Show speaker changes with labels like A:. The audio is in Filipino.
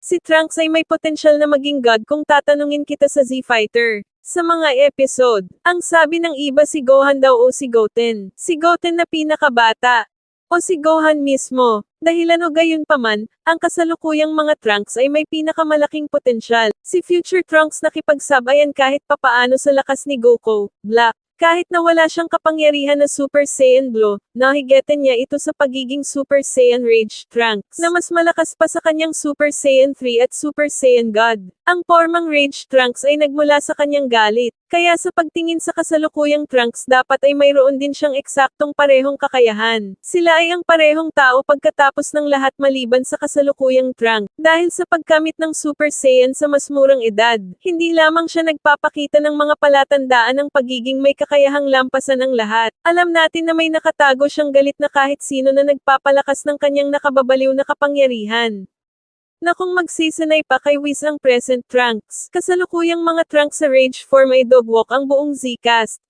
A: Si Trunks ay may potensyal na maging god kung tatanungin kita sa Z-Fighter. Sa mga episode, ang sabi ng iba si Gohan daw o si Goten. Si Goten na pinakabata. O si Gohan mismo. Dahilan o gayunpaman, ang kasalukuyang mga Trunks ay may pinakamalaking potensyal. Si Future Trunks nakipagsabayan kahit papaano sa lakas ni Goku, Black. Kahit na wala siyang kapangyarihan na Super Saiyan Blue, nahigeten niya ito sa pagiging Super Saiyan Rage Trunks, na mas malakas pa sa kanyang Super Saiyan 3 at Super Saiyan God. Ang formang Rage Trunks ay nagmula sa kanyang galit, kaya sa pagtingin sa kasalukuyang Trunks dapat ay mayroon din siyang eksaktong parehong kakayahan. Sila ay ang parehong tao pagkatapos ng lahat maliban sa kasalukuyang Trunks. Dahil sa pagkamit ng Super Saiyan sa mas murang edad, hindi lamang siya nagpapakita ng mga palatandaan ng pagiging may kakayahang lampasan ang lahat. Alam natin na may nakatago siyang galit na kahit sino na nagpapalakas ng kanyang nakababaliw na kapangyarihan. Na kung magsisanay pa kay Whis ang present Trunks, kasalukuyang mga Trunks sa Rage form ay dogwalk ang buong Z-Cast.